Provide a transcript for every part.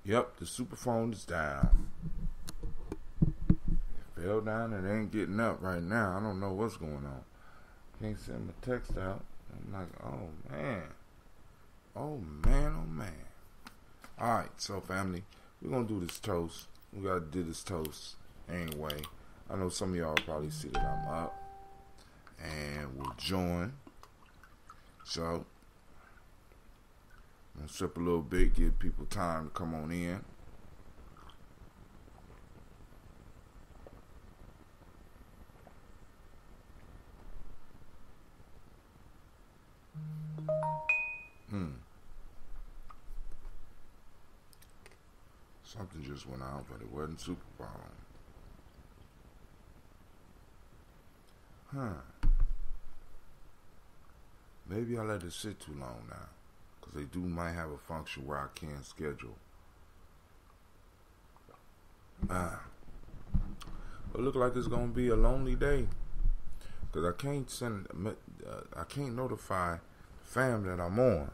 Yep, the superphone is down. It fell down and ain't getting up right now. I don't know what's going on. Can't send my text out. I'm like, oh man. Oh man. Alright, so family, we're going to do this toast. We got to do this toast anyway. I know some of y'all probably see that I'm up and will join. So, I'm going to sip a little bit, give people time to come on in. Something just went out, but it wasn't superphone. Maybe I let it sit too long now, because they might have a function where I can't schedule. But it look like it's gonna be a lonely day, because I can't notify fam that I'm on.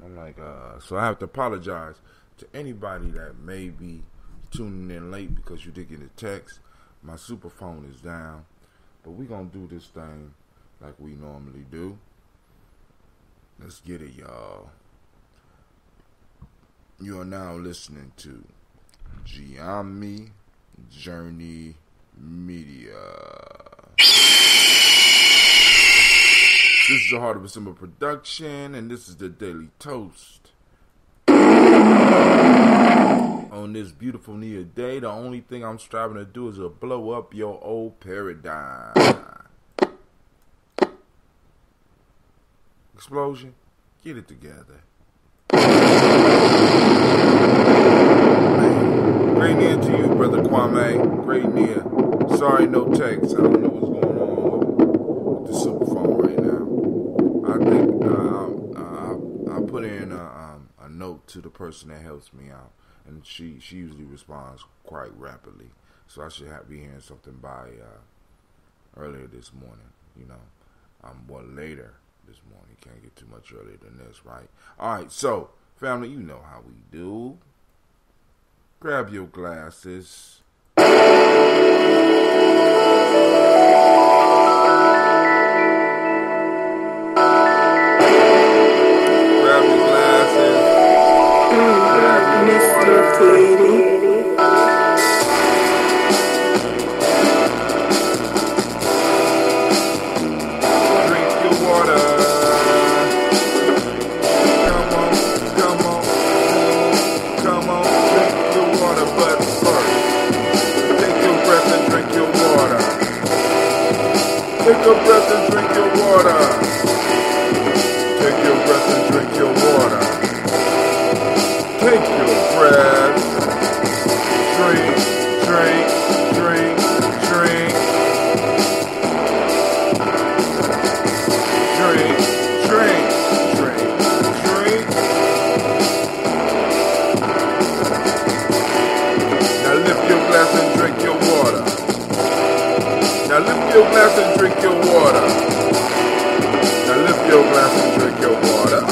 I'm like, so I have to apologize to anybody that may be tuning in late because you did get a text. My superphone is down, but we gonna do this thing like we normally do. Let's get it, y'all. You are now listening to Gye-Nyame Journey Media. This is the Heart of a Simple production, and this is the Daily Toast. On this beautiful New Year day, the only thing I'm striving to do is to blow up your old paradigm. Explosion, get it together. Man, great near to you, Brother Kwame. Great near. Sorry, no text. I don't know what's going on with the superphone right now. I think I put in a note to the person that helps me out, and she usually responds quite rapidly. So I should be hearing something by earlier this morning. You know, later this morning. Can't get too much earlier than this, right? All right, so family, you know how we do. Grab your glasses. Take a breath and drink your water. Take your breath and drink your water. Take your breath. Drink, drink, drink, drink. Drink, drink, drink, drink. Now lift your glass and drink your water. Now lift your glass and drink your water. Now lift your glass and drink your water.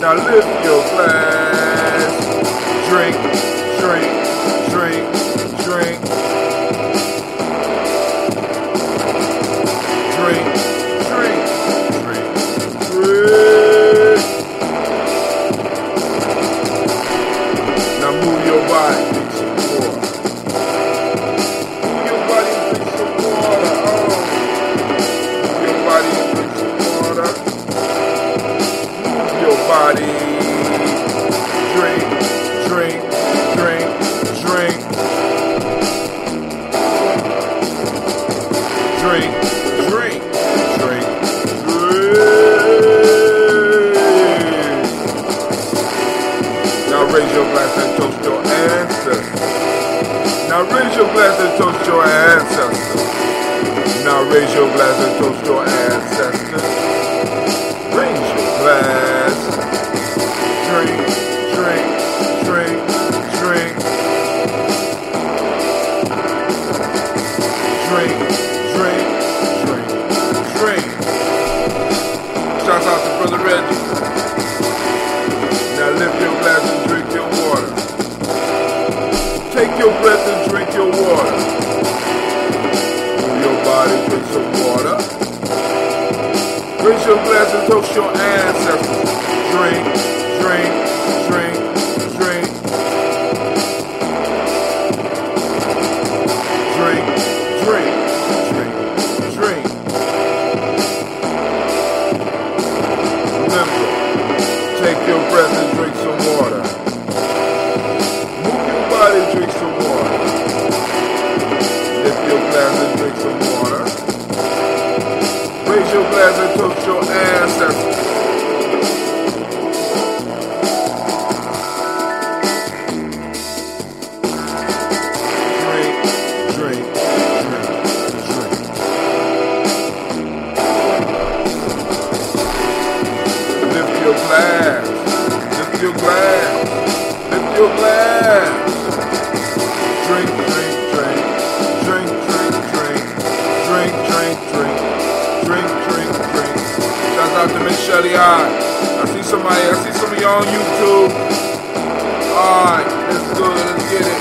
Now lift your glass. Drink, drink, drink, drink. Drink, drink, drink, drink. Now move your body. Body, drink, drink, drink, drink, drink, drink, drink, drink. Now raise your glass and toast your ancestors. Now raise your glass and toast your ancestors. Now raise your glass and toast your ancestors. Raise your glass. Drink, drink, drink, drink. Drink, drink, drink, drink. Shouts out to Brother Reggie. Now lift your glass and Take your breath and drink your water. Move your body, drink some water. Raise your glass and toast your ancestors. Drink, drink, drink, drink. Drink, drink, drink, drink. Remember, take your breath and drink some water. Move your body, drink some water. Lift your glass and drink some water. Raise your glass and toast your ancestors. Drink, drink, drink, drink. Lift your glass. Lift your glass. Lift your glass. Drink, drink, drink. Drink, drink, drink. Drink, drink, drink. Drink, drink, drink. Shout out to Miss Shelly I see some of y'all on YouTube. Alright, let's go, let's get it.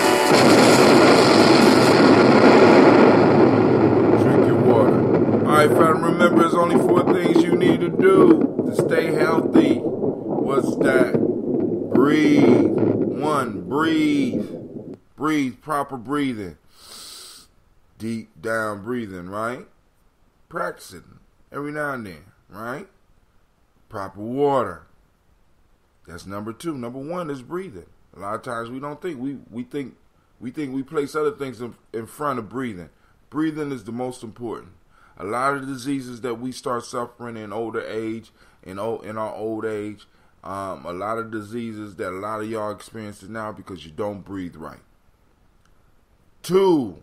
Drink your water. Alright, fam, remember there's only 4 things you need to do to stay healthy. What's that? Breathe. 1, breathe. Breathe, proper breathing. Deep down breathing, right? Practicing every now and then, right? Proper water. That's number 2. Number 1 is breathing. A lot of times we don't think we think we place other things in front of breathing. Breathing is the most important. A lot of the diseases that we start suffering in older age, in our old age, a lot of diseases that a lot of y'all experiencing now because you don't breathe right. 2,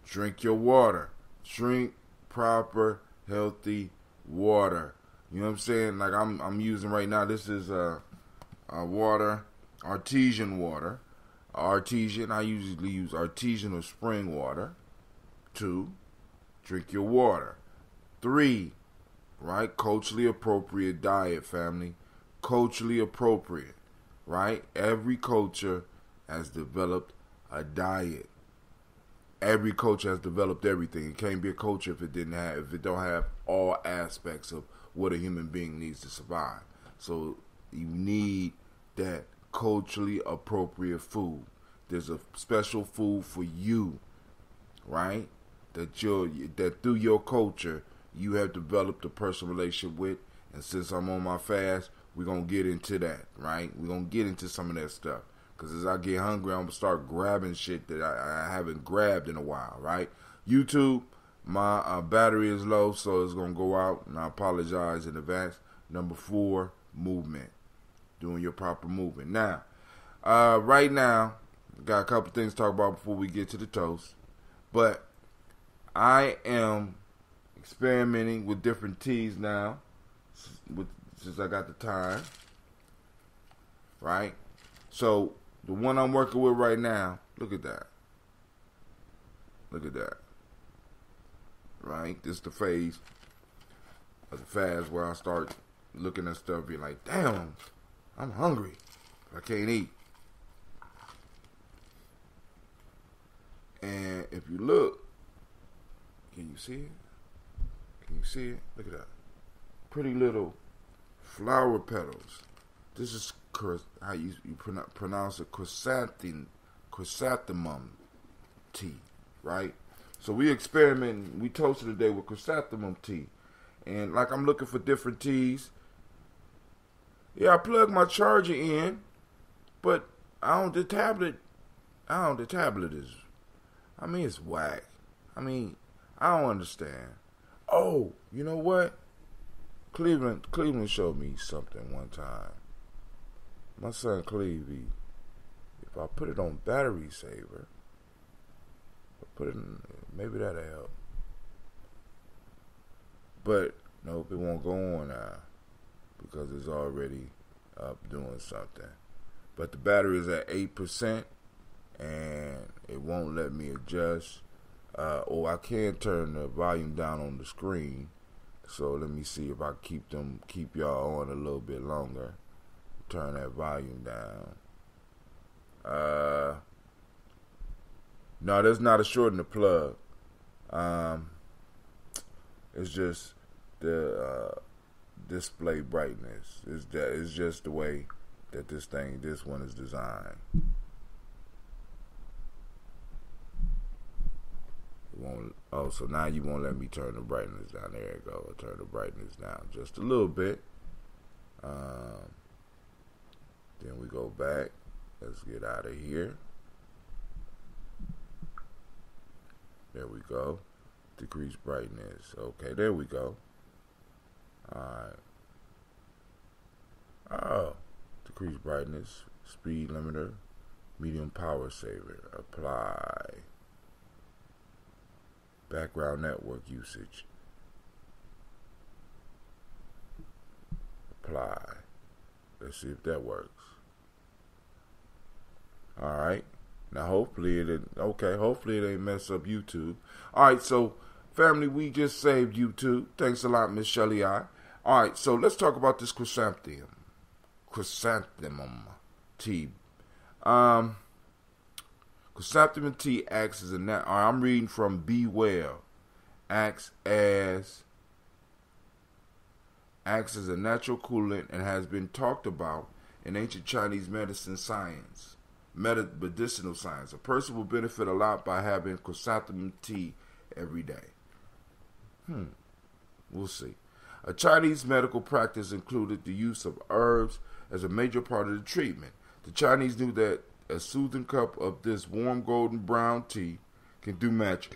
drink your water. Drink proper, healthy water. You know what I'm saying? Like I'm using right now. This is water, artesian water. Artesian. I usually use artesian or spring water. 2, drink your water. 3, right? Culturally appropriate diet, family. Culturally appropriate, right? Every culture has developed a diet. Every culture has developed everything. It can't be a culture if it don't have all aspects of what a human being needs to survive. So you need that culturally appropriate food. There's a special food for you, right? That through your culture you have developed a personal relationship with. And since I'm on my fast, we're gonna get into that, right? We're gonna get into some of that stuff. Because as I get hungry, I'm going to start grabbing shit that I haven't grabbed in a while, right? YouTube, my battery is low, so it's going to go out, and I apologize in advance. Number 4, movement. Doing your proper movement. Now, right now, got a couple things to talk about before we get to the toast. But I am experimenting with different teas now, since I got the time, right? So, the one I'm working with right now, look at that. Look at that. Right? This is the phase of the fast where I start looking at stuff being like, damn, I'm hungry. I can't eat. And if you look, can you see it? Can you see it? Look at that. Pretty little flower petals. This is how you pronounce it, chrysanthemum tea, right? So we experimenting. We toasted today with chrysanthemum tea, and like I'm looking for different teas. Yeah, I plug my charger in, but the tablet is. I mean, it's whack. I mean, I don't understand. Oh, you know what? Cleveland showed me something one time. My son Clevey, if I put it on battery saver, maybe that'll help. But nope, it won't go on now because it's already up doing something. But the battery is at 8%, and it won't let me adjust. Or I can turn the volume down on the screen. So let me see if I keep y'all on a little bit longer. Turn that volume down. No, there's not a short in the plug. It's just the display brightness. It's just the way that this one is designed. So now you won't let me turn the brightness down. There you go. I'll turn the brightness down just a little bit. Then we go back. Let's get out of here. There we go. Decrease brightness. Okay, there we go. Alright. Oh. Decrease brightness. Speed limiter. Medium power saver. Apply. Background network usage. Apply. Let's see if that works. Alright. Now hopefully it ain't mess up YouTube. Alright, so family, we just saved YouTube. Thanks a lot, Miss Shelly I. Alright, so let's talk about this chrysanthemum tea. Chrysanthemum tea acts as I'm reading from Be Well. Acts as a natural coolant and has been talked about in ancient Chinese medicinal science. A person will benefit a lot by having chrysanthemum tea every day. We'll see. A Chinese medical practice included the use of herbs as a major part of the treatment. The Chinese knew that a soothing cup of this warm golden brown tea can do magic.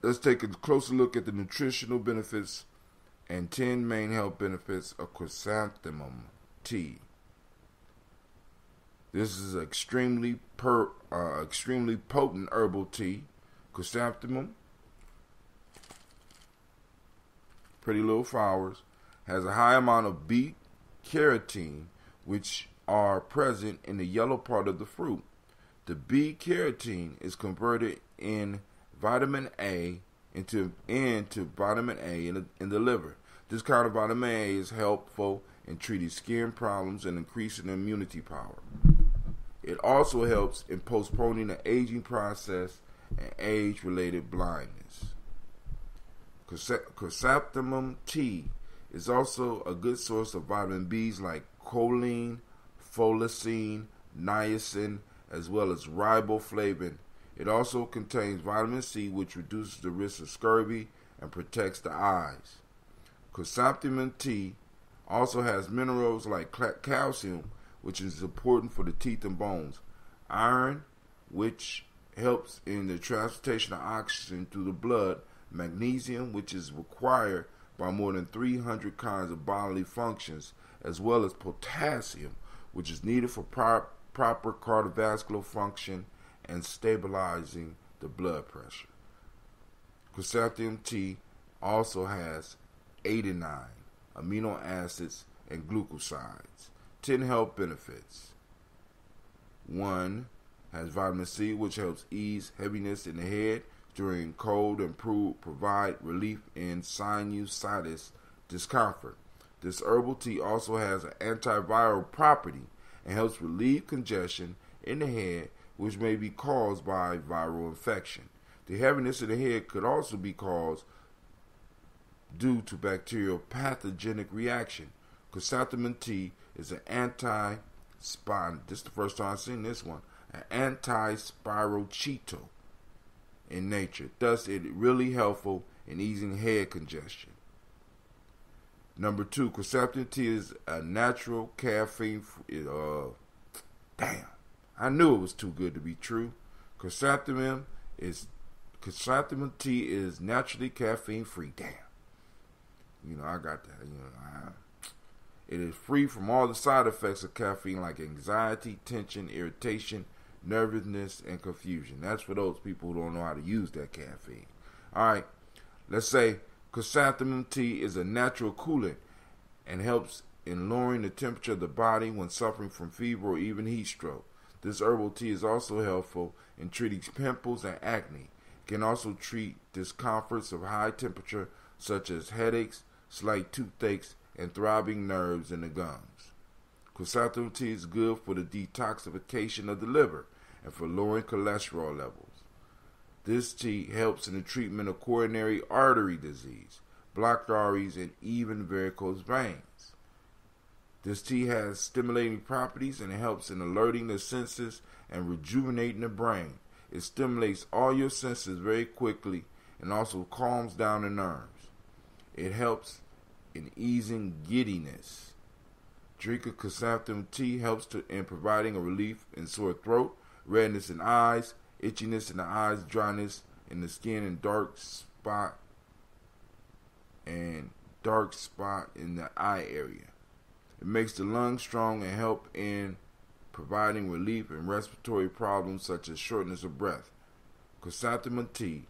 Let's take a closer look at the nutritional benefits and 10 main health benefits of chrysanthemum tea. This is extremely potent herbal tea. Chrysanthemum, pretty little flowers, has a high amount of beta-carotene, which are present in the yellow part of the fruit. The beta-carotene is converted in vitamin A into vitamin A in the liver. This kind of vitamin A is helpful in treating skin problems and increasing immunity power. It also helps in postponing the aging process and age-related blindness. Chrysanthemum tea is also a good source of vitamin B's like choline, folacin, niacin, as well as riboflavin. It also contains vitamin C, which reduces the risk of scurvy and protects the eyes. Chrysanthemum tea also has minerals like calcium, which is important for the teeth and bones, iron, which helps in the transportation of oxygen through the blood, magnesium, which is required by more than 300 kinds of bodily functions, as well as potassium, which is needed for proper cardiovascular function and stabilizing the blood pressure. Chrysanthemum tea also has 89 amino acids and glucosides. 10 health benefits. 1. Has vitamin C, which helps ease heaviness in the head during cold and provide relief in sinusitis discomfort. This herbal tea also has an antiviral property and helps relieve congestion in the head, which may be caused by viral infection. The heaviness in the head could also be caused due to bacterial pathogenic reaction. Chrysanthemum tea is an this is the first time I've seen this one, an anti-spiral cheeto in nature. Thus, it is really helpful in easing head congestion. Number 2, chrysanthemum tea is a natural caffeine. I knew it was too good to be true. Chrysanthemum tea is naturally caffeine free. Damn. I got that. It is free from all the side effects of caffeine like anxiety, tension, irritation, nervousness, and confusion. That's for those people who don't know how to use that caffeine. Alright, let's say chrysanthemum tea is a natural coolant and helps in lowering the temperature of the body when suffering from fever or even heat stroke. This herbal tea is also helpful in treating pimples and acne. It can also treat discomforts of high temperature such as headaches, slight toothaches, and throbbing nerves in the gums. Chrysanthemum tea is good for the detoxification of the liver and for lowering cholesterol levels. This tea helps in the treatment of coronary artery disease, blocked arteries, and even varicose veins. This tea has stimulating properties and it helps in alerting the senses and rejuvenating the brain. It stimulates all your senses very quickly and also calms down the nerves. It helps in easing giddiness. Drinking chrysanthemum tea helps in providing a relief in sore throat, redness in eyes, itchiness in the eyes, dryness in the skin, and dark spot in the eye area. It makes the lungs strong and help in providing relief in respiratory problems such as shortness of breath. Chrysanthemum tea,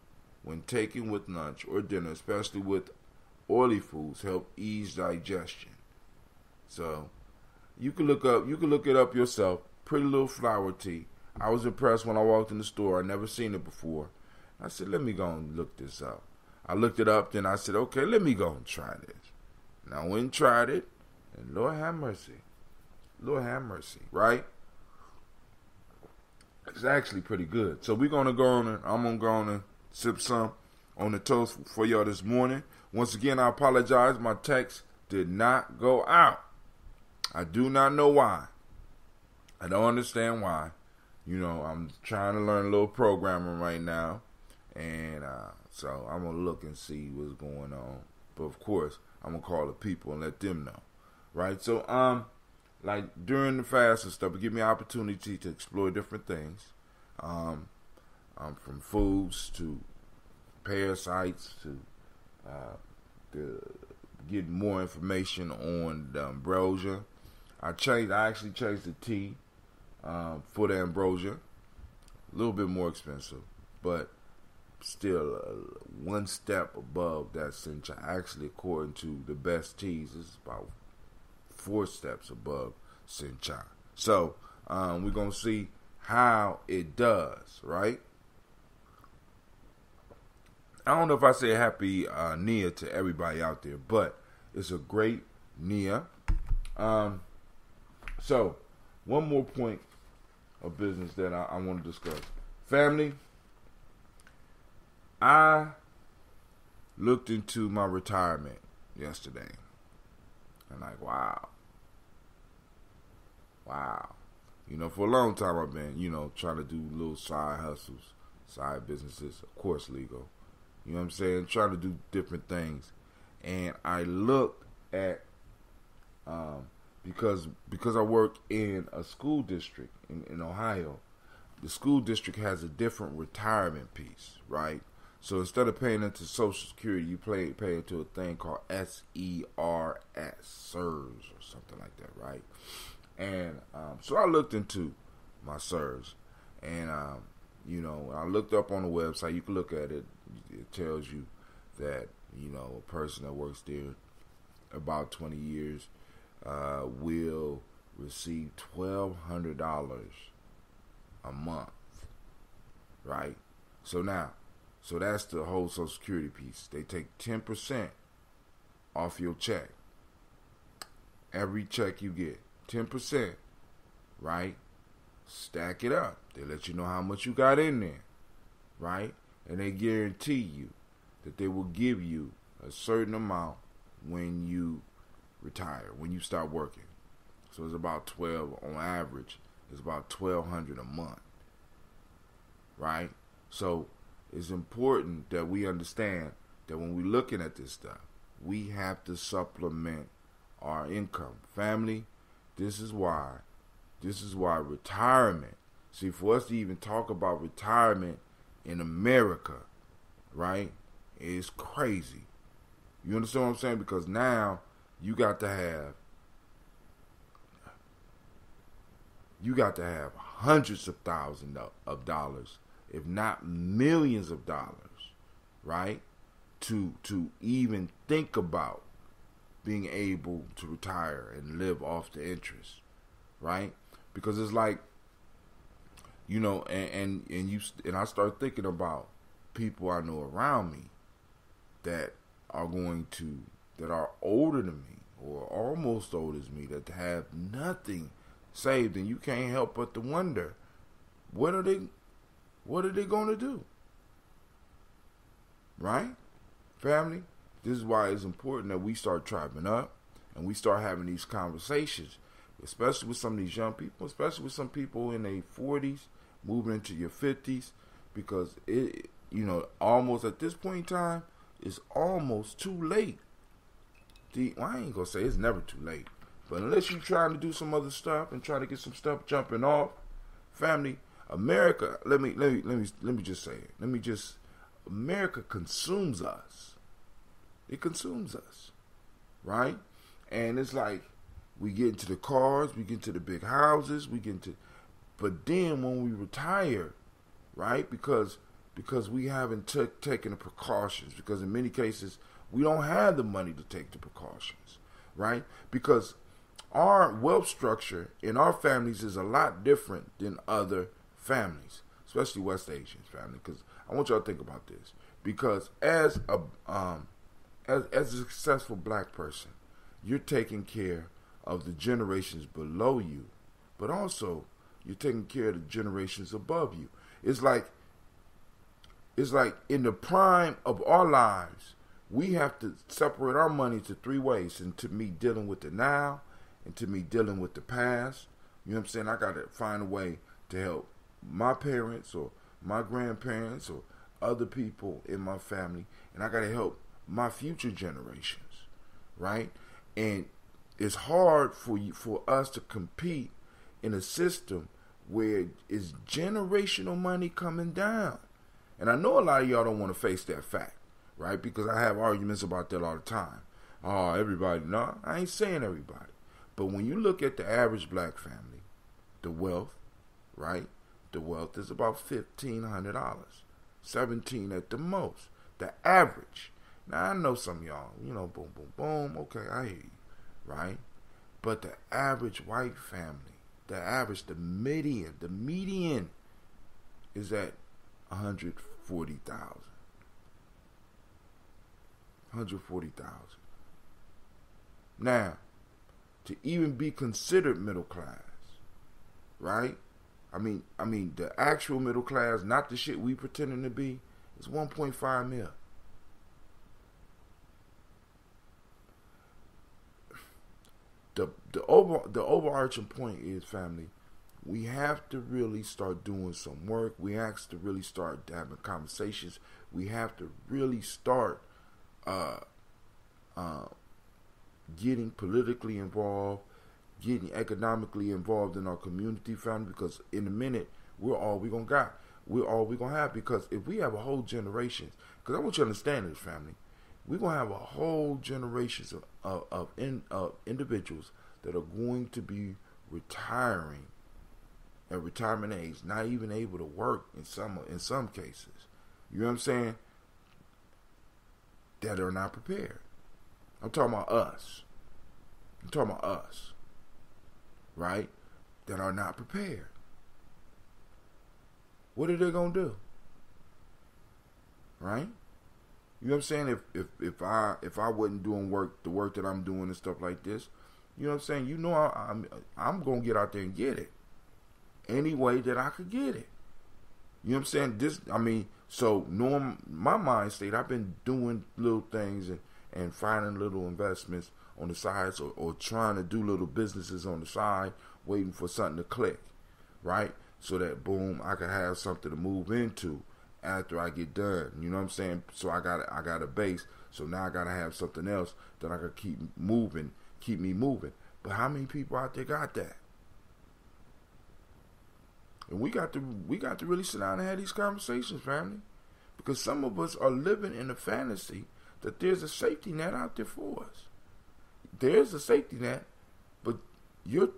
when taken with lunch or dinner, especially with oily foods, help ease digestion. So you can look it up yourself. Pretty little flower tea. I was impressed when I walked in the store. I never seen it before. I said, let me go and look this up. I looked it up, then I said, okay, let me go and try this. And I went and tried it, and Lord have mercy. Lord have mercy, right? It's actually pretty good. So we're going to go on and I'm going to go on and sip some on the toast for y'all this morning. Once again, I apologize. My text did not go out. I do not know why. I don't understand why. You know, I'm trying to learn a little programming right now. And so I'm going to look and see what's going on. But of course, I'm going to call the people and let them know. Right? So, like during the fast and stuff, it give me an opportunity to explore different things. From foods to parasites to get more information on the ambrosia. I actually changed the tea for the ambrosia. A little bit more expensive, but still one step above that sencha. Actually, according to the best teas, it's about 4 steps above sencha. So we're gonna see how it does, right? I don't know if I say happy Nia to everybody out there, but it's a great Nia. So one more point of business that I want to discuss. Family, I looked into my retirement yesterday. I'm like, wow. You know, for a long time I've been, you know, trying to do little side hustles, side businesses, of course legal. You know what I'm saying? Trying to do different things. And I looked at, because I work in a school district in Ohio, the school district has a different retirement piece, right? So instead of paying into Social Security, you pay into a thing called SERS, SERS or something like that, right? And so I looked into my SERS, and you know, I looked up on the website. You can look at it. It tells you that, you know, a person that works there about 20 years will receive $1,200 a month, right? So that's the whole Social Security piece. They take 10% off your check. Every check you get, 10%, right? Stack it up. They let you know how much you got in there, right? And they guarantee you that they will give you a certain amount when you retire, when you start working. So it's about 12 on average. It's about $1,200 a month, right? So it's important that we understand that when we're looking at this stuff, we have to supplement our income. Family, this is why retirement, see, for us to even talk about retirement in America, right, is crazy. You understand what I'm saying? Because now you got to have hundreds of thousands of dollars, if not millions of dollars, right, to even think about being able to retire and live off the interest, right? Because it's like, you know, and I start thinking about people I know around me that are older than me or almost older than me, that have nothing saved, and you can't help but to wonder, what are they going to do? right? Family, this is why it's important that we start tribing up and we start having these conversations, especially with some of these young people, especially with some people in their 40s, moving into your 50s, because it, almost at this point in time, it's almost too late. Well, I ain't gonna say it's never too late, but unless you're trying to do some other stuff and try to get some stuff jumping off, family, America. Let me just say it. America consumes us. It consumes us, right? And it's like we get into the cars, we get into the big houses, but then when we retire, right? Because we haven't taken the precautions, because in many cases we don't have the money to take the precautions, right? Because our wealth structure in our families is a lot different than other families, especially West Asian family. Because I want y'all to think about this. Because as a successful black person, you're taking care of the generations below you, but also you're taking care of the generations above you. It's like in the prime of our lives, we have to separate our money to three ways. And to me, dealing with the now, and to me, dealing with the past. You know what I'm saying? I got to find a way to help my parents or my grandparents or other people in my family. And I got to help my future generations, right? And it's hard for us to compete in a system where it's generational money coming down. And I know a lot of y'all don't want to face that fact, right? Because I have arguments about that all the time. Oh, everybody. No, I ain't saying everybody. But when you look at the average black family, the wealth, right? The wealth is about $1,500, $1,700 at the most. The average. Now, I know some of y'all, boom, boom, boom. Okay, I hear you, right? But the average white family, the median is at $140,000. Now, to even be considered middle class, right? I mean, the actual middle class, not the shit we pretending to be, is 1.5 mil. The overarching point is, family, we have to really start doing some work. We have to really start having conversations. We have to really start getting politically involved, getting economically involved in our community, family, because in a minute, we're all we gonna got. We're all we gonna have, because if we have a whole generation, because I want you to understand this, family, we're gonna have a whole generation of individuals that are going to be retiring at retirement age, not even able to work in some cases. You know what I'm saying? That are not prepared. I'm talking about us. Right? That are not prepared. What are they gonna do? Right? You know what I'm saying? If I wasn't doing the work that I'm doing and stuff like this, you know what I'm saying? I'm gonna get out there and get it any way that I could get it. You know what I'm saying? So knowing my mind state, I've been doing little things and finding little investments on the sides, or trying to do little businesses on the side, waiting for something to click, right? So that, boom, I can have something to move into after I get done. You know what I'm saying? So I got a base. So now I got to have something else that I can keep me moving. But how many people out there got that? And we got to really sit down and have these conversations, family. Because some of us are living in a fantasy that there's a safety net out there for us. There's a safety net, but you're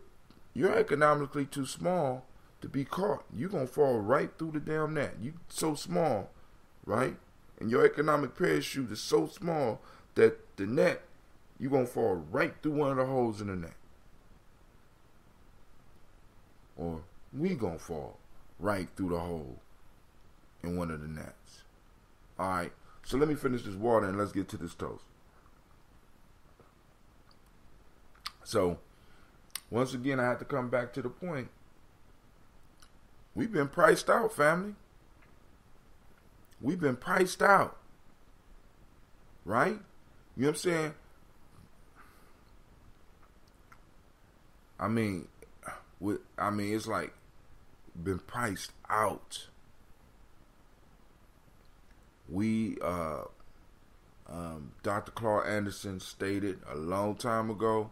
economically too small to be caught. You're going to fall right through the damn net. You so small, right? And your economic parachute is so small that the net, you're going to fall right through one of the holes in the net. Or we going to fall right through the hole in one of the nets. All right. So let me finish this water and let's get to this toast. So, once again, I have to come back to the point. We've been priced out, family. We've been priced out. right? You know what I'm saying? It's like been priced out. Dr. Claude Anderson stated a long time ago,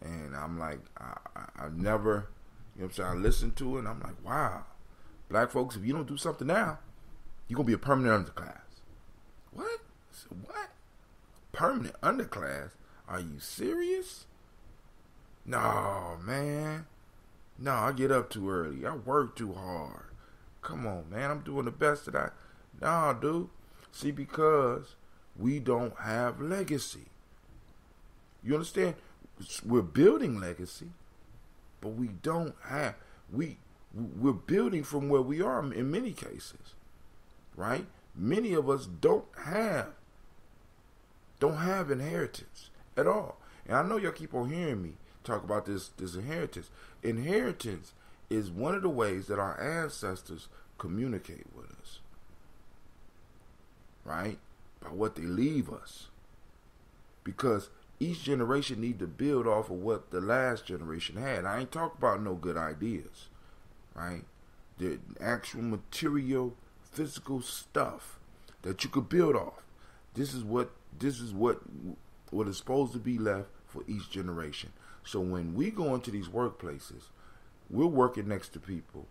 and I'm like, I never, you know what I'm saying, I listened to it, and I'm like, wow, black folks, if you don't do something now, you're going to be a permanent underclass. What? I said, what? Permanent underclass? Are you serious? No, man. No, I get up too early. I work too hard. Come on, man. I'm doing the best that I... Nah, dude. See, because we don't have legacy. You understand? We're building legacy, but we don't have... We're building from where we are in many cases, right? Many of us don't have inheritance at all. And I know y'all keep on hearing me talk about this inheritance. Inheritance is one of the ways that our ancestors communicate with us, right? By what they leave us. Because each generation need to build off of what the last generation had. I ain't talking about no good ideas, right? The actual material, physical stuff that you could build off. This is what is supposed to be left for each generation. So when we go into these workplaces, we're working next to people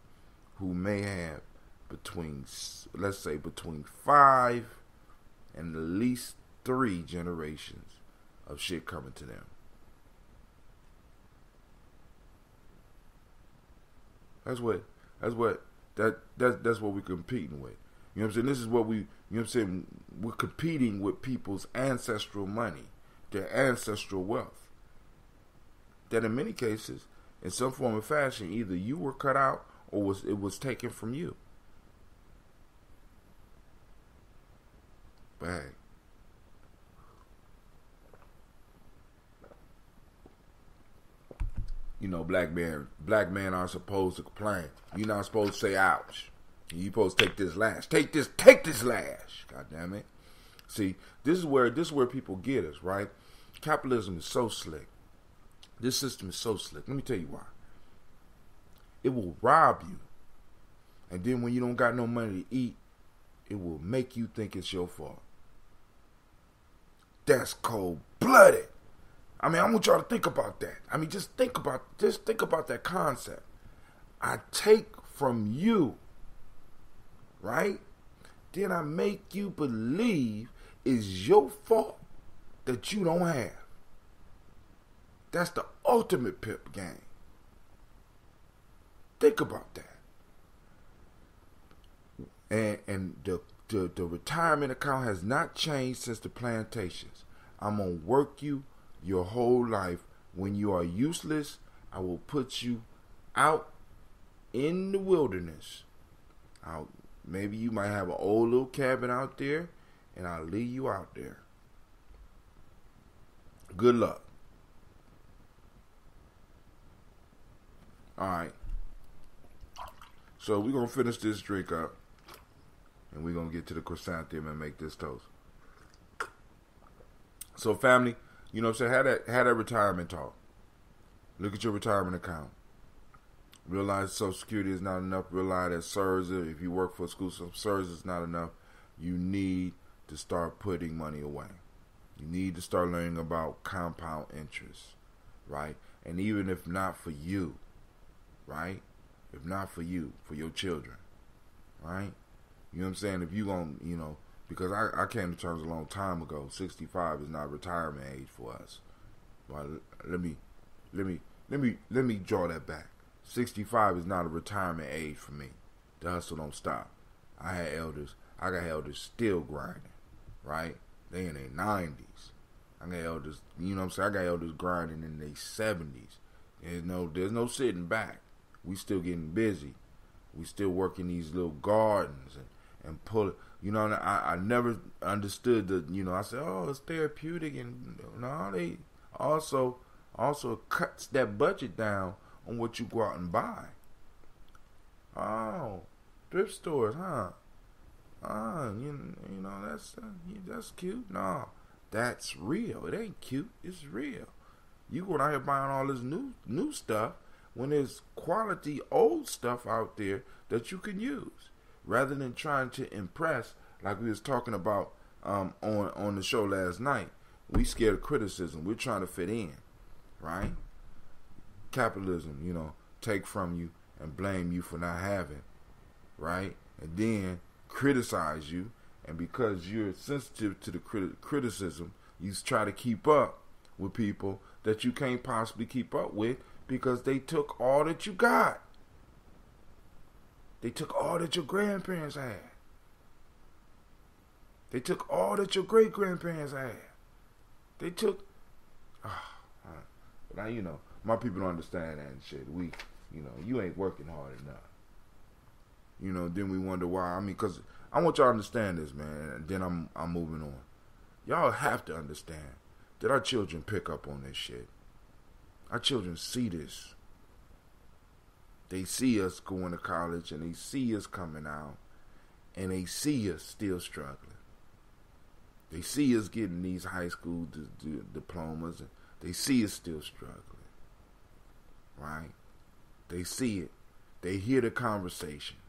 who may have between 5 and at least 3 generations of shit coming to them. That's what we're competing with. You know what I'm saying? This is what we're competing with people's ancestral money, their ancestral wealth. That in many cases, in some form or fashion, either you were cut out or it was taken from you. But hey, you know, black men aren't supposed to complain. You're not supposed to say ouch. You're supposed to take this lash. Take this lash. God damn it. See, this is where people get us, right? Capitalism is so slick. This system is so slick. Let me tell you why. It will rob you. And then when you don't got no money to eat, it will make you think it's your fault. That's cold-blooded. I want y'all to think about that. Just think about that concept. I take from you, right? Then I make you believe it's your fault that you don't have. That's the ultimate pimp game. Think about that. And the retirement account has not changed since the plantations. I'm going to work you your whole life. When you are useless, I will put you out in the wilderness. Maybe you might have an old little cabin out there, and I'll leave you out there. Good luck. Alright. So we're going to finish this drink up. And we're going to get to the chrysanthemum and make this toast. So family, you know what I'm saying? Have that retirement talk. Look at your retirement account. Realize Social Security is not enough. Realize that SERS, if you work for a school, SERS is not enough. You need to start putting money away. You need to start learning about compound interest, right? And even if not for you, right? If not for you, for your children, right? You know what I'm saying? If you gonna, because I came to terms a long time ago. 65 is not retirement age for us. But let me draw that back. 65 is not a retirement age for me. The hustle don't stop. I got elders still grinding, right? They in their 90s. I got elders, you know what I'm saying? I got elders grinding in their 70s. There's no sitting back. We still getting busy. We still working these little gardens and pull it. I never understood I said, oh, it's therapeutic, and no, they also cuts that budget down on what you go out and buy. Oh, thrift stores, huh? you know, that's cute. No, that's real. It ain't cute. It's real. You going out here buying all this new stuff when there's quality old stuff out there that you can use, rather than trying to impress, like we was talking about on the show last night. We scared of criticism. We're trying to fit in, right? Capitalism, you know, take from you and blame you for not having, right? And then criticize you, and because you're sensitive to the criticism, you try to keep up with people that you can't possibly keep up with because they took all that you got. They took all that your grandparents had. They took all that your great-grandparents had. They took... Now, you know, my people don't understand that and shit. You ain't working hard enough. You know, then we wonder why. I mean, because I want y'all to understand this, man, and then I'm moving on. Y'all have to understand that our children pick up on this shit. Our children see this. They see us going to college, and they see us coming out, and they see us still struggling. They see us getting these high school diplomas, and they see us still struggling. Right? They see it. They hear the conversations.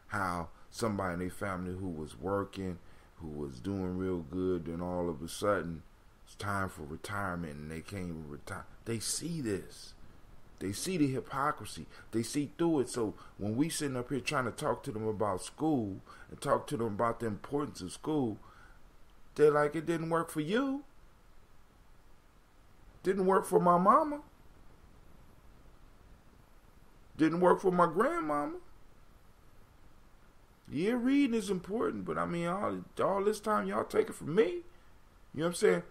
How somebody in their family who was working, who was doing real good, then all of a sudden it's time for retirement and they can't even retire. They see this. They see the hypocrisy. They see through it. So when we sitting up here trying to talk to them about school and talk to them about the importance of school, they're like, it didn't work for you. Didn't work for my mama. Didn't work for my grandmama. Yeah, reading is important, but I mean, all this time y'all take it from me. You know what I'm saying?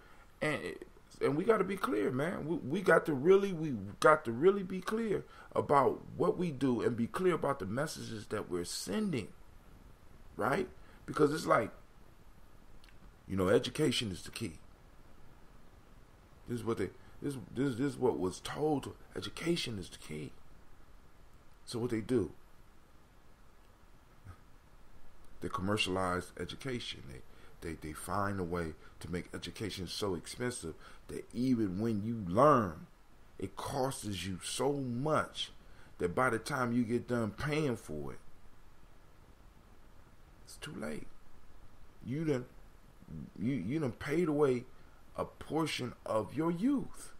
And we got to be clear, man. We got to really be clear about what we do and be clear about the messages that we're sending, right? Because it's like, you know, education is the key. This is what was told. Education is the key. So what they do? They commercialize education. They find a way to make education so expensive that even when you learn, it costs you so much that by the time you get done paying for it, it's too late. You done paid away a portion of your youth.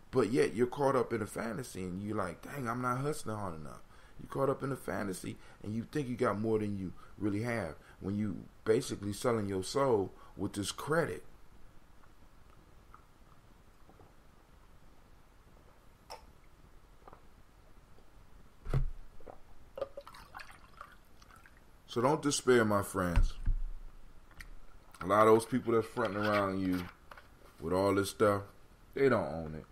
But yet you're caught up in a fantasy and you're like, dang, I'm not hustling hard enough. You're caught up in a fantasy and you think you got more than you really have when you basically selling your soul with this credit. So don't despair, my friends. A lot of those people that's fronting around you with all this stuff, they don't own it.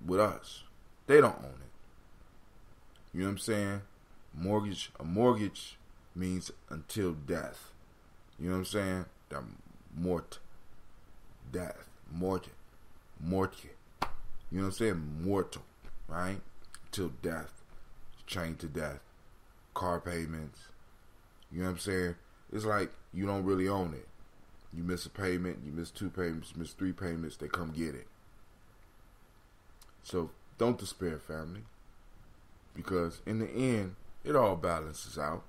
With us, they don't own it. You know what I'm saying? A mortgage means until death. You know what I'm saying? Death. Morte. You know what I'm saying? Mortal, right? Till death. Chained to death. Car payments. You know what I'm saying? It's like you don't really own it. You miss a payment, you miss 2 payments, you miss 3 payments, they come get it. So don't despair, family. Because in the end, it all balances out.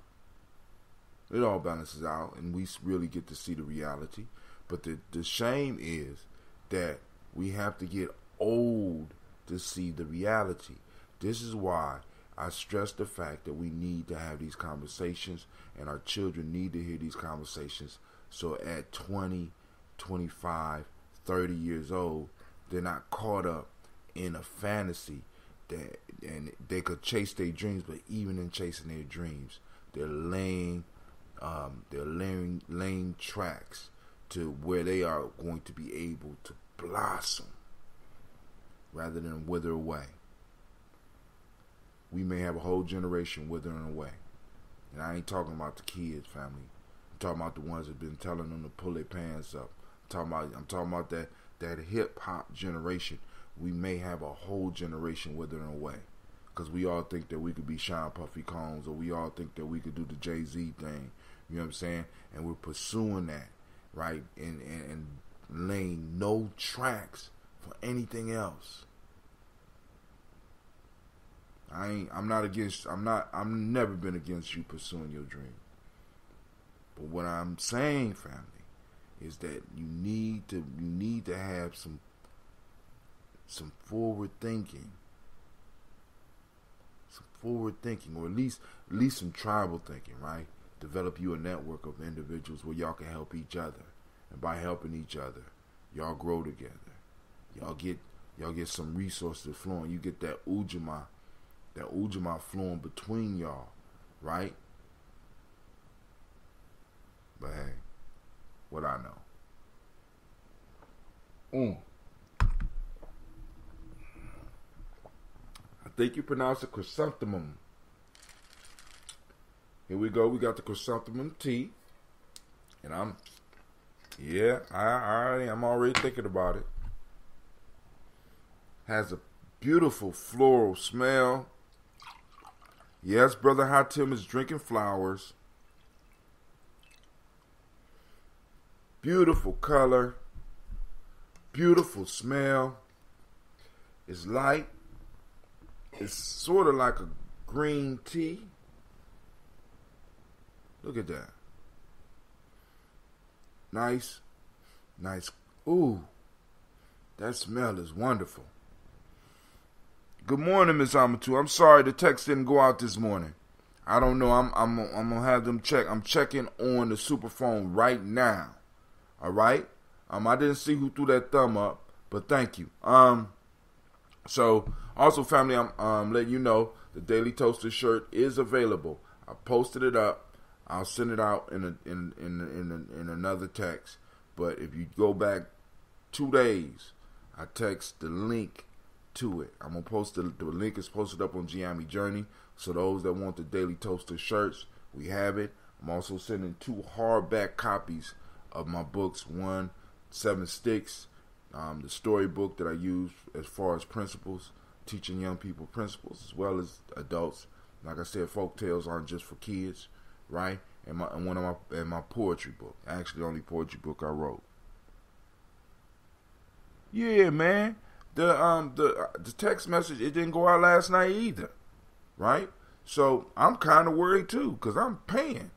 It all balances out, and we really get to see the reality. But the shame is that we have to get old to see the reality. This is why I stress the fact that we need to have these conversations, and our children need to hear these conversations. So at 20, 25, 30 years old, they're not caught up in a fantasy that, and they could chase their dreams, but even in chasing their dreams, they're laying tracks to where they are going to be able to blossom rather than wither away. We may have a whole generation withering away. And I ain't talking about the kids, family. I'm talking about the ones that have been telling them to pull their pants up. I'm talking about that hip hop generation. We may have a whole generation withering away. because we all think that we could be Sean Puffy Combs, or we all think that we could do the Jay-Z thing. You know what I'm saying? And we're pursuing that, right? And laying no tracks for anything else. I'm never been against you pursuing your dream. But what I'm saying, family, is that you need to have some forward thinking. Some forward thinking, or at least some tribal thinking, right? Develop you a network of individuals where y'all can help each other. And by helping each other, y'all grow together. Y'all get some resources flowing. You get that ujima flowing between y'all, right? But hey, what I know. I think you pronounce it chrysanthemum. Here we go. We got the chrysanthemum tea. And I'm already thinking about it. Has a beautiful floral smell. Yes, Brother Hatim is drinking flowers. Beautiful color. Beautiful smell. It's light. It's sort of like a green tea. Look at that. Nice. Ooh, that smell is wonderful. Good morning, Miss Amatu. I'm sorry the text didn't go out this morning. I don't know. I'm gonna have them check. I'm checking on the superphone right now. All right. I didn't see who threw that thumb up, but thank you. So also, family, I'm letting you know the Daily Toaster shirt is available. I posted it up. I'll send it out in another text. But if you go back 2 days, I text the link to it. I'm gonna post the link is posted up on Gye-Nyame Journey. So those that want the Daily Toaster shirts, we have it. I'm also sending 2 hardback copies of my books. 1, 7 Sticks, the storybook that I use as far as principles, teaching young people principles as well as adults. Like I said, folk tales aren't just for kids, right? And my poetry book. Actually, the only poetry book I wrote. Yeah, man. The text message, it didn't go out last night either, right? So I'm kind of worried too, because I'm paying,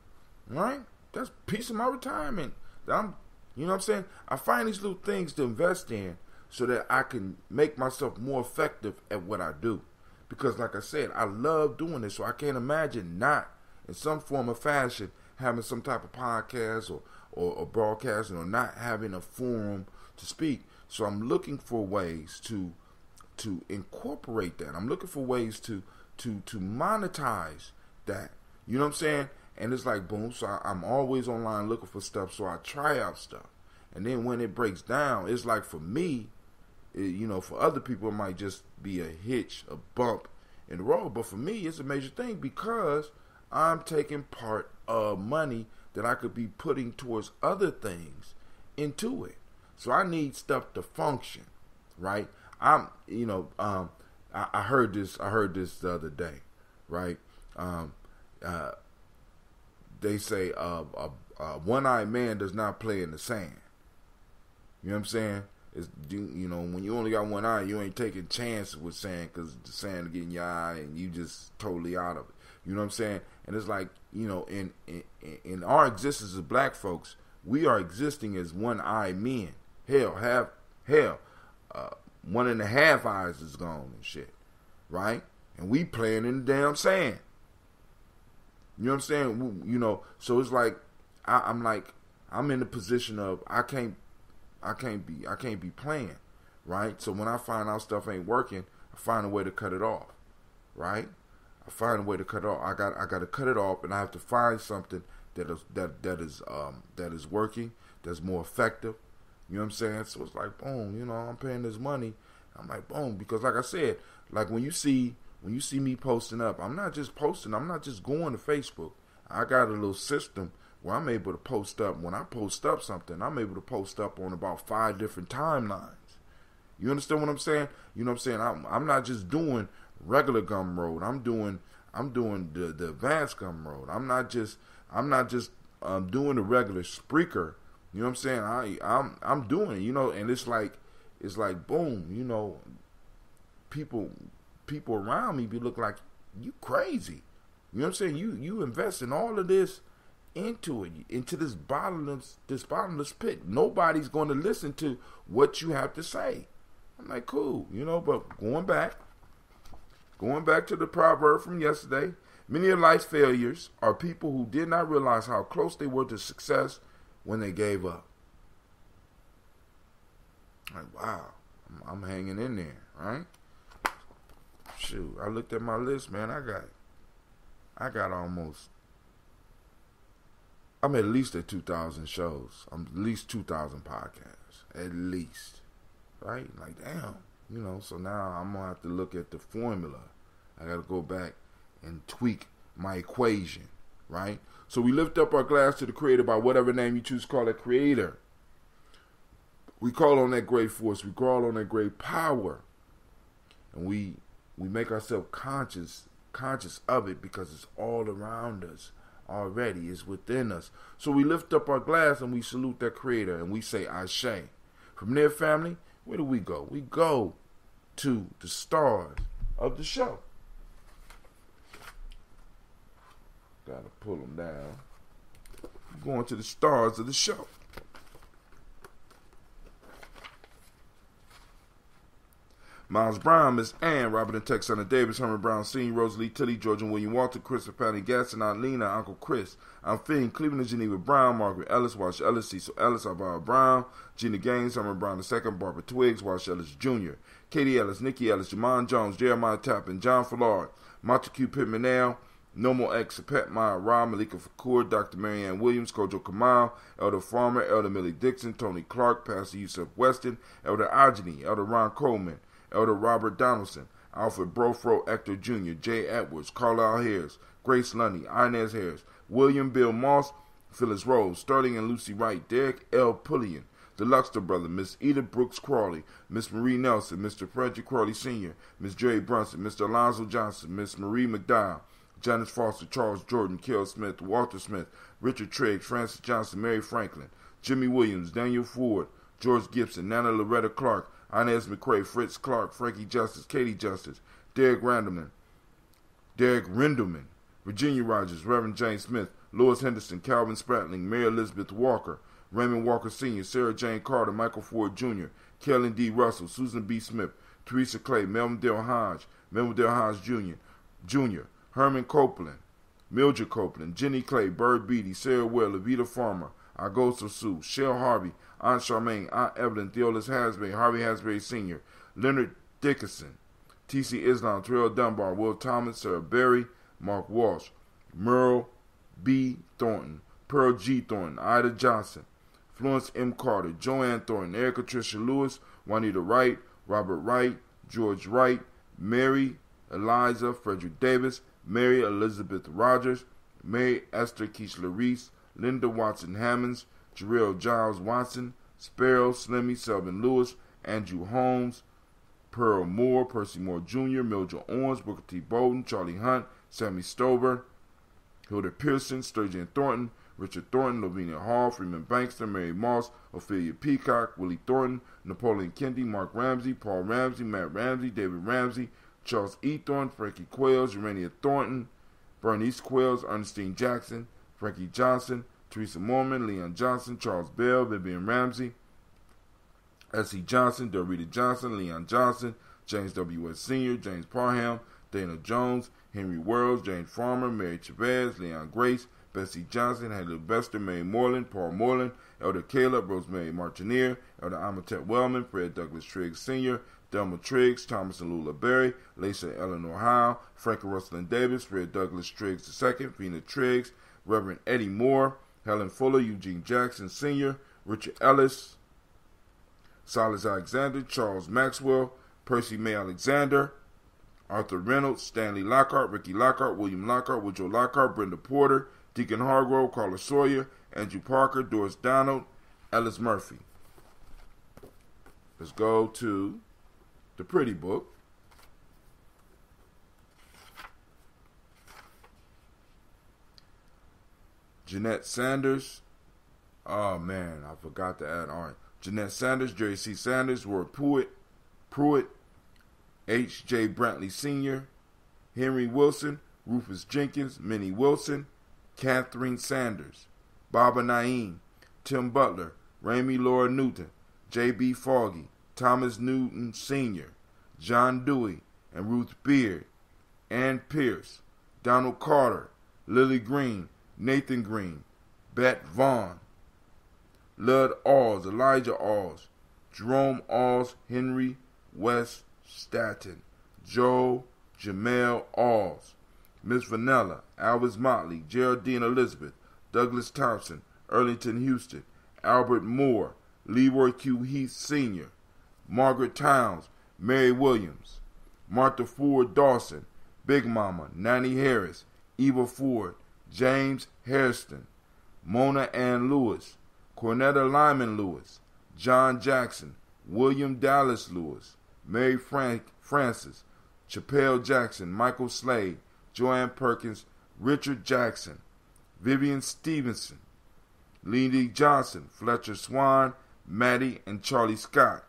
right? That's a piece of my retirement. You know what I'm saying? I find these little things to invest in so that I can make myself more effective at what I do. Because like I said, I love doing this, so I can't imagine not, in some form or fashion, having some type of podcast or broadcasting, or not having a forum to speak. So I'm looking for ways to incorporate that. I'm looking for ways to monetize that. You know what I'm saying? And it's like, boom, so I'm always online looking for stuff, so I try out stuff. And then when it breaks down, it's like for me, for other people, it might just be a hitch, a bump in the road. But for me, it's a major thing because I'm taking part of money that I could be putting towards other things into it. So I need stuff to function, right? I heard this the other day, right? They say a one-eyed man does not play in the sand. You know what I'm saying? When you only got one eye, you ain't taking chances with sand because the sand will get in your eye and you just totally out of it. You know what I'm saying? And it's like, in our existence as black folks, we are existing as one-eyed men. Hell, 1.5 eyes is gone and shit, right? And we playing in the damn sand. You know what I'm saying? So it's like I'm in the position of I can't be playing, right? So when I find out stuff ain't working, I find a way to cut it off, right? I find a way to cut it off. I got to cut it off, and I have to find something that is working, that's more effective. You know what I'm saying? So it's like, boom, I'm paying this money. I'm like, boom, because like I said, like when you see me posting up, I'm not just posting, I'm not just going to Facebook. I got a little system where I'm able to post up. When I post up something, I'm able to post up on about 5 different timelines. You understand what I'm saying? You know what I'm saying? I'm not just doing regular Gumroad. I'm doing the advanced Gumroad. I'm not just doing the regular Spreaker. You know what I'm saying? I'm doing it, you know, and it's like boom, you know, people around me be looking like you crazy. You know what I'm saying? You invest in all of this into it, into this bottomless pit. Nobody's going to listen to what you have to say. I'm like, cool, you know, but going back to the proverb from yesterday, many of life's failures are people who did not realize how close they were to success when they gave up. Like, wow, I'm hanging in there, right? Shoot, I looked at my list, man. I got almost, I'm at least at 2,000 shows. I'm at least 2,000 podcasts, at least, right? Like, damn, you know. So now I'm gonna have to look at the formula. I got to go back and tweak my equation, right? So we lift up our glass to the Creator by whatever name you choose to call that Creator. We call on that great force. We call on that great power, and we make ourselves conscious of it because it's all around us already. It's within us. So we lift up our glass and we salute that Creator and we say Ashe. From there, family, where do we go? We go to the stars of the show. Gotta pull them down. We're going to the stars of the show. Miles Brown, Miss Ann, Robert and Tex, Son of Davis, Herman Brown Sr., Rosalie Tilly, George and William Walter, Christopher Patty Gaston, Aunt Lena, Uncle Chris, I'm Finn, Cleveland and Geneva Brown, Margaret Ellis, Wash Ellis, Cecil Ellis, Alvaro Brown, Gina Gaines, Herman Brown II, Barbara Twiggs, Wash Ellis Jr., Katie Ellis, Nikki Ellis, Jamon Jones, Jeremiah Tappan, John Fallard, Montague Pittman Now, Nomo X, Pet Maya Ra, Malika Fakur, Dr. Marianne Williams, Kojo Kamal, Elder Farmer, Elder Millie Dixon, Tony Clark, Pastor Yusuf Weston, Elder Ageni, Elder Ron Coleman, Elder Robert Donaldson, Alfred Brofro, Hector Jr., Jay Edwards, Carlisle Harris, Grace Lundy, Inez Harris, William Bill Moss, Phyllis Rose, Sterling and Lucy Wright, Derek L. Pullian, the Luxter brother, Miss Edith Brooks Crawley, Miss Marie Nelson, Mr. Frederick Crawley Sr., Miss Jerry Brunson, Mr. Alonzo Johnson, Miss Marie McDowell, Janice Foster, Charles Jordan, Kel Smith, Walter Smith, Richard Triggs, Francis Johnson, Mary Franklin, Jimmy Williams, Daniel Ford, George Gibson, Nana Loretta Clark, Inez McCrae, Fritz Clark, Frankie Justice, Katie Justice, Derek Rendelman, Virginia Rogers, Reverend James Smith, Lois Henderson, Calvin Spratling, Mary Elizabeth Walker, Raymond Walker Sr., Sarah Jane Carter, Michael Ford Jr., Kellen D. Russell, Susan B. Smith, Teresa Clay, Melvin Dale Hodge Jr., Herman Copeland, Mildred Copeland, Jenny Clay, Bird Beatty, Sarah Well, Levita Farmer, Augusto Sue, Shell Harvey, Aunt Charmaine, Aunt Evelyn, Theolis Hasbury, Harvey Hasbury Sr., Leonard Dickinson, T.C. Islam, Terrell Dunbar, Will Thomas, Sarah Berry, Mark Walsh, Merle B. Thornton, Pearl G. Thornton, Ida Johnson, Florence M. Carter, Joanne Thornton, Erica Tricia Lewis, Juanita Wright, Robert Wright, George Wright, Mary Eliza Frederick Davis, Mary Elizabeth Rogers, Mary Esther Keishla Reese, Linda Watson Hammonds, Jarrell Giles Watson, Sparrow, Slimmy, Selvin Lewis, Andrew Holmes, Pearl Moore, Percy Moore Jr., Mildred Owens, Booker T. Bowden, Charlie Hunt, Sammy Stover, Hilda Pearson, Sturgeon Thornton, Richard Thornton, Lavinia Hall, Freeman Bankster, Mary Moss, Ophelia Peacock, Willie Thornton, Napoleon Kendi, Mark Ramsey, Paul Ramsey, Matt Ramsey, David Ramsey, Charles E. Thornton, Frankie Quails, Urania Thornton, Bernice Quails, Ernestine Jackson, Frankie Johnson, Teresa Mormon, Leon Johnson, Charles Bell, Vivian Ramsey, S.E. Johnson, Dorita Johnson, Leon Johnson, James W.S. Sr., James Parham, Dana Jones, Henry Wells, James Farmer, Mary Chavez, Leon Grace, Bessie Johnson, Haley Bester, Mary Moreland, Paul Moreland, Elder Caleb, Rosemary Martineer, Elder Amatet Wellman, Fred Douglas Triggs Sr., Delma Triggs, Thomas and Lula Berry, Lisa Eleanor Howe, Frank and Russell Davis, Fred Douglas Triggs II, Vina Triggs, Reverend Eddie Moore, Helen Fuller, Eugene Jackson Sr., Richard Ellis, Silas Alexander, Charles Maxwell, Percy May Alexander, Arthur Reynolds, Stanley Lockhart, Ricky Lockhart, William Lockhart, Woodrow Lockhart, Brenda Porter, Deacon Hargrove, Carla Sawyer, Andrew Parker, Doris Donald, Ellis Murphy. Let's go to the pretty book. Jeanette Sanders. Oh, man, I forgot to add on. Jeanette Sanders, Jerry C. Sanders, Roy Pruitt, H.J. Brantley Sr., Henry Wilson, Rufus Jenkins, Minnie Wilson, Catherine Sanders, Baba Naeem, Tim Butler, Ramey Laura Newton, J.B. Foggy, Thomas Newton Sr., John Dewey, and Ruth Beard, Ann Pierce, Donald Carter, Lily Green, Nathan Green, Bet Vaughn, Lud Alls, Elijah Alls, Jerome Alls, Henry West Staton, Joe Jamel Alls, Miss Vanilla, Alvis Motley, Geraldine Elizabeth, Douglas Thompson, Erlington Houston, Albert Moore, Leroy Q. Heath Sr., Margaret Towns, Mary Williams, Martha Ford Dawson, Big Mama, Nanny Harris, Eva Ford, James Hairston, Mona Ann Lewis, Cornetta Lyman Lewis, John Jackson, William Dallas Lewis, Mary Francis, Chappelle Jackson, Michael Slade, Joanne Perkins, Richard Jackson, Vivian Stevenson, Lee Johnson, Fletcher Swan, Maddie and Charlie Scott,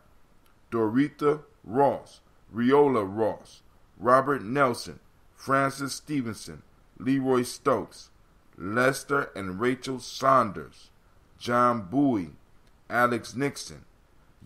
Dorita Ross, Riola Ross, Robert Nelson, Francis Stevenson, Leroy Stokes, Lester and Rachel Saunders, John Bowie, Alex Nixon,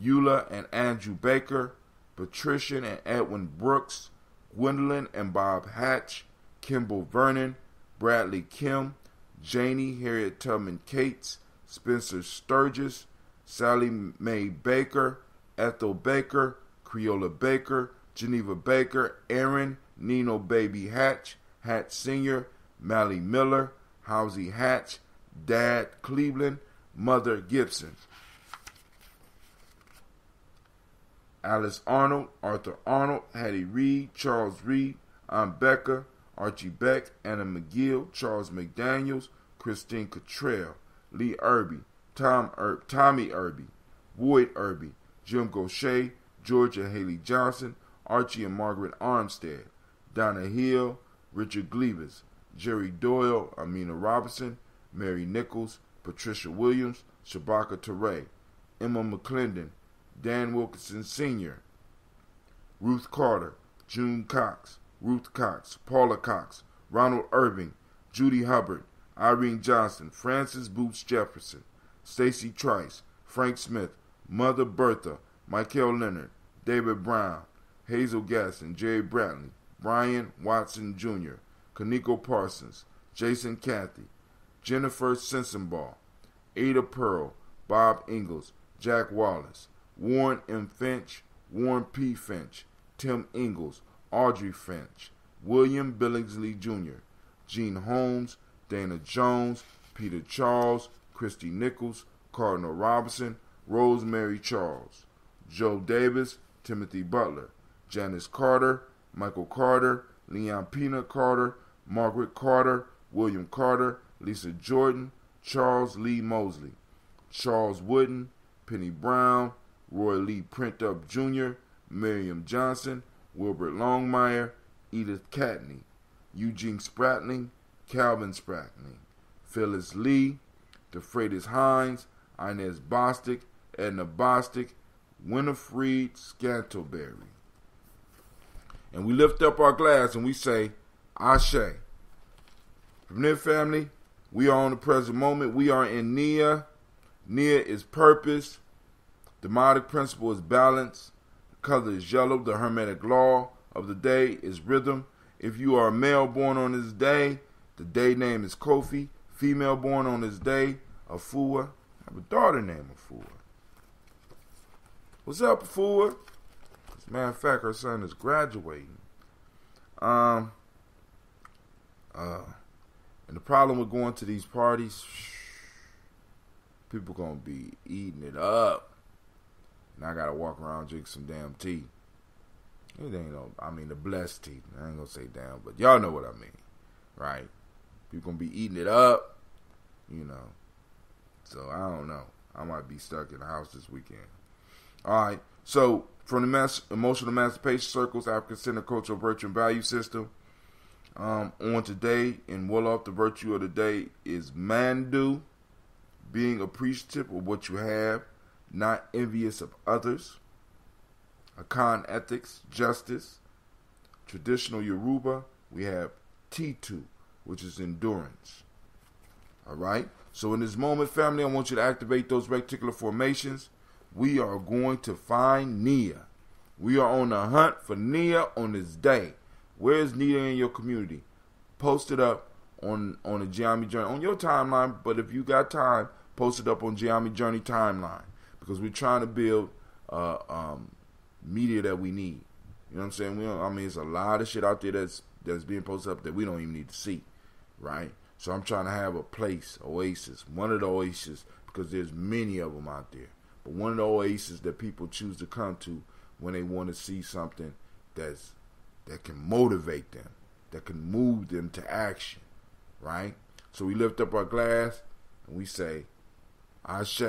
Eula and Andrew Baker, Patricia and Edwin Brooks, Gwendolyn and Bob Hatch, Kimball Vernon, Bradley Kim, Janie Harriet Tubman Cates, Spencer Sturgis, Sally Mae Baker, Ethel Baker, Creola Baker, Geneva Baker, Aaron, Nino Baby Hatch, Hatch Sr., Mally Miller, Housie Hatch, Dad Cleveland, Mother Gibson, Alice Arnold, Arthur Arnold, Hattie Reed, Charles Reed, Aunt Becca, Archie Beck, Anna McGill, Charles McDaniels, Christine Cottrell, Lee Irby, Tommy Irby, Boyd Irby, Jim Gaucher, Georgia Haley Johnson, Archie and Margaret Armstead, Donna Hill, Richard Gleavis, Jerry Doyle, Amina Robinson, Mary Nichols, Patricia Williams, Shabaka Teray, Emma McClendon, Dan Wilkinson Sr., Ruth Carter, June Cox, Ruth Cox, Paula Cox, Ronald Irving, Judy Hubbard, Irene Johnson, Francis Boots Jefferson, Stacy Trice, Frank Smith, Mother Bertha, Michael Leonard, David Brown, Hazel Gasson, Jerry Bradley, Brian Watson Jr., Kaneko Parsons, Jason Cathy, Jennifer Sensenball, Ada Pearl, Bob Ingalls, Jack Wallace, Warren M. Finch, Warren P. Finch, Tim Ingalls, Audrey Finch, William Billingsley Jr., Gene Holmes, Dana Jones, Peter Charles, Christy Nichols, Cardinal Robinson, Rosemary Charles, Joe Davis, Timothy Butler, Janice Carter, Michael Carter, Leon Pina Carter, Margaret Carter, William Carter, Lisa Jordan, Charles Lee Mosley, Charles Wooden, Penny Brown, Roy Lee Printup Jr., Miriam Johnson, Wilbert Longmire, Edith Catney, Eugene Spratling, Calvin Spratling, Phyllis Lee, DeFreitas Hines, Inez Bostic, Edna Bostic, Winifred Scantleberry. And we lift up our glass and we say, Ashe. From their family, we are on the present moment. We are in Nia. Nia is purpose. The Demonic principle is balance. The color is yellow. The hermetic law of the day is rhythm. If you are a male born on this day, the day name is Kofi. Female born on this day, Afua. I have a daughter named Afua. What's up, Afua? As a matter of fact, her son is graduating. And the problem with going to these parties, people gonna be eating it up. And I gotta walk around drink some damn tea. It ain't no, I mean the blessed tea. I ain't gonna say damn, but y'all know what I mean, right? People gonna be eating it up, you know. So I don't know. I might be stuck in the house this weekend. All right. So from the emotional emancipation circles, African Center Cultural Virtue and Value System, On today in Wolof, the virtue of the day is mandu, being appreciative of what you have, not envious of others. Akan ethics, justice. Traditional Yoruba, we have Titu, which is endurance. All right? So in this moment, family, I want you to activate those reticular formations. We are going to find Nia. We are on the hunt for Nia on this day. Where is Nia in your community? Post it up on the Gye-Nyame Journey, on your timeline, but if you got time, post it up on Gye-Nyame Journey timeline, because we're trying to build media that we need. You know what I'm saying? There's a lot of shit out there that's being posted up that we don't even need to see, right? So I'm trying to have a place, oasis, one of the oases, because there's many of them out there, but one of the oases that people choose to come to when they want to see something that can motivate them, that can move them to action, right? So we lift up our glass and we say, Ashe,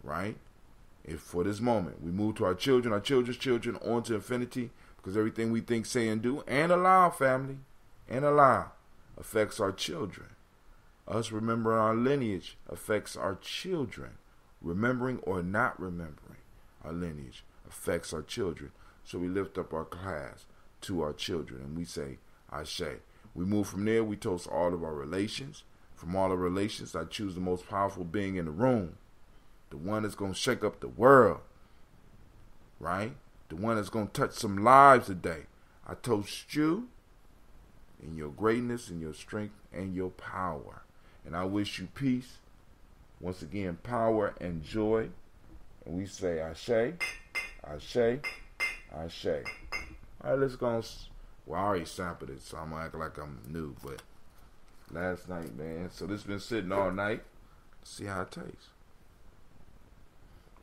right? If for this moment we move to our children's children, on to infinity, because everything we think, say, and do, and allow, family, and allow, affects our children. Us remembering our lineage affects our children. Remembering or not remembering our lineage affects our children. So we lift up our glass to our children and we say, Ashe. We move from there, we toast all of our relations. From all the relations, I choose the most powerful being in the room. The one that's going to shake up the world. Right? The one that's going to touch some lives today. I toast you in your greatness, in your strength, and your power. And I wish you peace. Once again, power and joy. And we say, Ashe, Ashe, Ashe. All right, let's go. Well, I already sampled it, so I'm going to act like I'm new. But last night, man. So this has been sitting all night. Let's see how it tastes.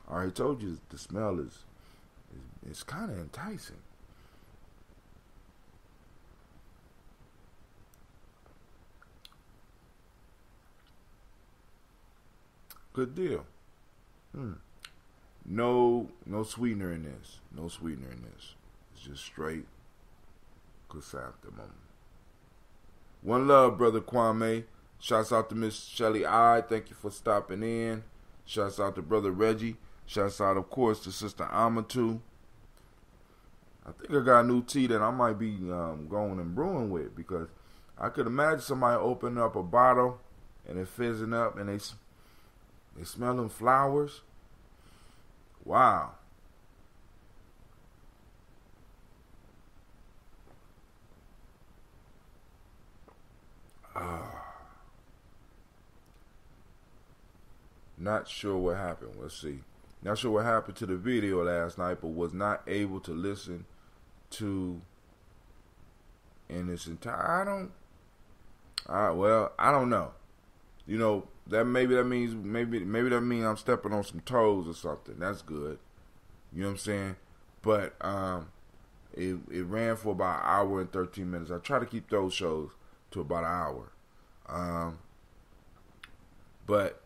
I already told you the smell is kind of enticing. Good deal. No sweetener in this. No sweetener in this. It's just straight chrysanthemum. One love, Brother Kwame. Shouts out to Miss Shelly I. Thank you for stopping in. Shouts out to Brother Reggie. Shouts out, of course, to Sister Amatu. I think I got a new tea that I might be going and brewing with, because I could imagine somebody opening up a bottle and it fizzing up and they smelling flowers. Wow. Not sure what happened. Let's see. Not sure what happened to the video last night, but was not able to listen to in its entire. I don't know. You know, that means I'm stepping on some toes or something. That's good. You know what I'm saying? But it ran for about an hour and 13 minutes. I try to keep those shows to about an hour. But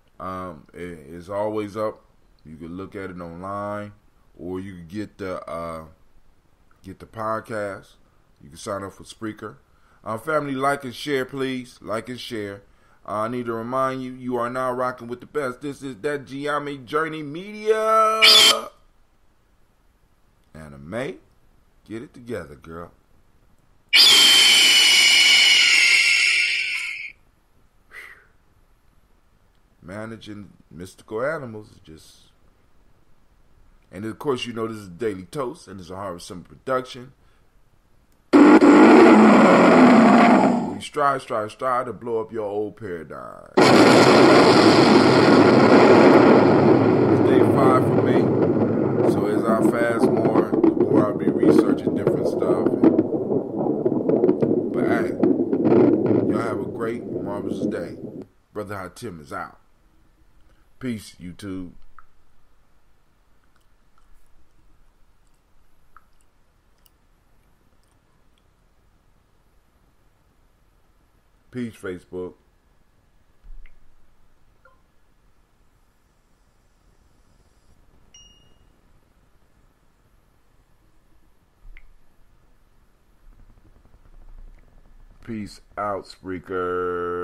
it's always up. You can look at it online, or you can get the podcast. You can sign up for Spreaker. Family, like and share, please. Like and share. I need to remind you, you are now rocking with the best. This is that Gye-Nyame Journey Media. Anime, get it together, girl. Managing mystical animals is just... And of course, you know this is Daily Toast, and it's a Harvest Summer production. We strive to blow up your old paradigm. It's Day5 for me. So as I fast more, the more I'll be researching different stuff. But hey, y'all have a great, marvelous day. Brother Hatim is out. Peace, YouTube. Peace, Facebook. Peace. Peace out, Spreaker.